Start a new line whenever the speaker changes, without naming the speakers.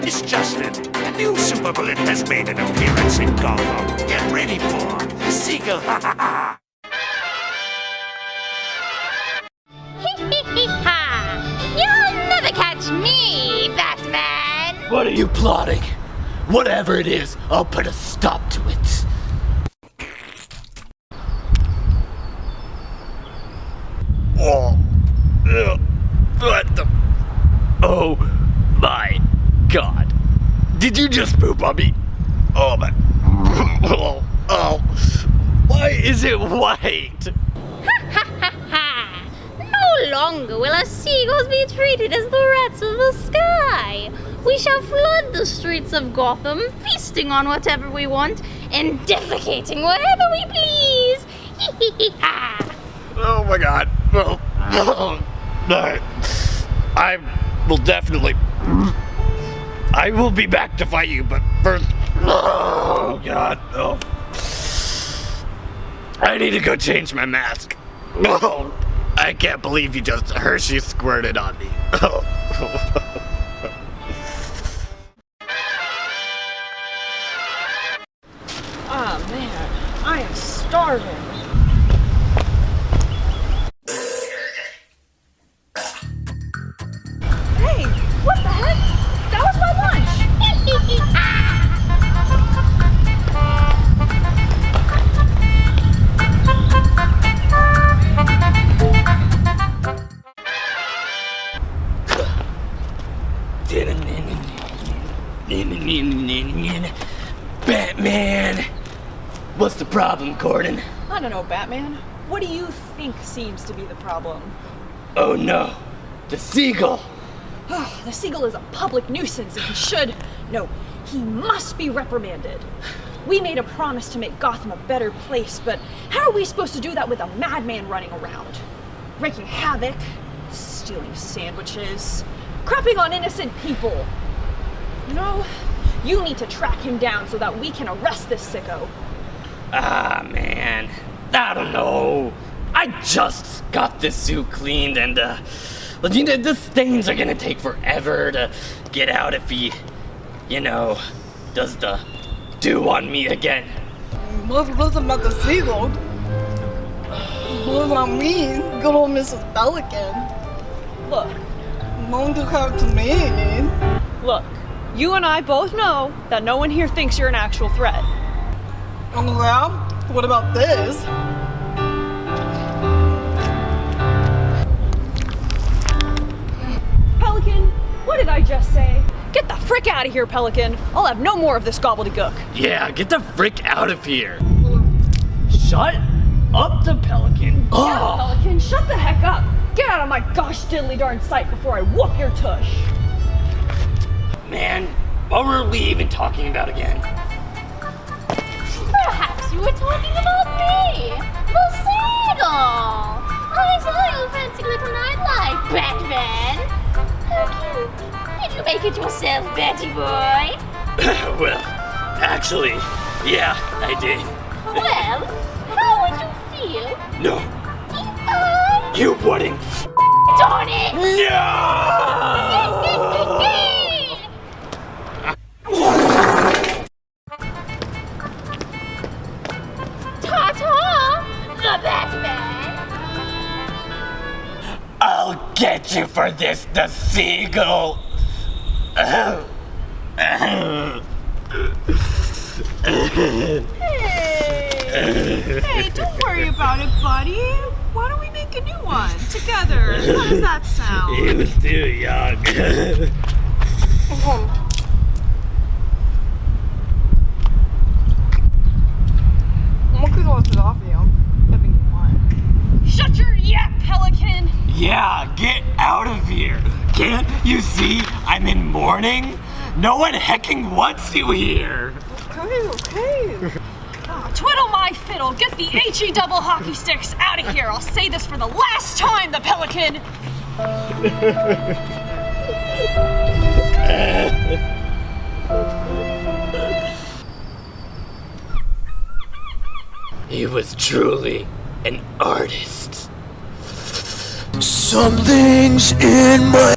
It's Justin. A new supervillain has made an appearance in Gotham. Get ready for Seagull. Ha ha ha!
You'll never catch me, Batman!
What are you plotting? Whatever it is, I'll put a stop to it. Oh, what the? Oh my God! Did you just poop on me? Oh my! Oh! Why is it white?
No longer will our seagulls be treated as the rats of the sky. We shall flood the streets of Gotham, feasting on whatever we want, and defecating wherever we please.
Oh my God! Oh, I will definitely. I will be back to fight you, but first. Oh God! Oh. I need to go change my mask. Oh, I can't believe you just Hershey squirted on me. Oh.
Oh man, I am starving. Hey, what the heck? That was my lunch!
Batman! What's the problem, Gordon?
I don't know, Batman. What do you think seems to be the problem?
Oh no, the Seagull!
The Seagull is a public nuisance and he should... No, he must be reprimanded. We made a promise to make Gotham a better place, but how are we supposed to do that with a madman running around? Wreaking havoc, stealing sandwiches, crapping on innocent people. No, you need to track him down so that we can arrest this sicko.
Ah, man. I don't know. I just got this suit cleaned and, you know, the stains are gonna take forever to get out if he, you know, does the do on me again.
Most listen about the Seagull. What about me, good old Mrs. Pelican?
Look,
Won't you come to me?
look, you and I both know that no one here thinks you're an actual threat.
Well, what about this?
Pelican, what did I just say? Get the frick out of here, Pelican. I'll have no more of this gobbledygook.
Yeah, get the frick out of here. Shut up, the Pelican.
Yeah, Pelican, shut the heck up. Get out of my gosh diddly darn sight before I whoop your tush.
Man, what were we even talking about again?
Perhaps you were talking about me, the Seagull. I saw your fancy little nightlife, Batman. How cute. Did you make it yourself, Batty boy?
Well, actually, yeah, I did.
Well, how would you feel
No,
if I
you wouldn't.
on it?
No!
Ta-ta, the Batman.
I'll get you for this, the Seagull.
Hey, don't worry about it, buddy. Why don't we make a new one together? How does that sound?
He was too young.
Shut your yap, Pelican.
Yeah, get out of here. Can't you see I'm in mourning? No one hecking wants you here.
Okay.
Twiddle my fiddle. Get the HE double hockey sticks out of here. I'll say this for the last time, the Pelican.
He was truly an artist.
Something's in my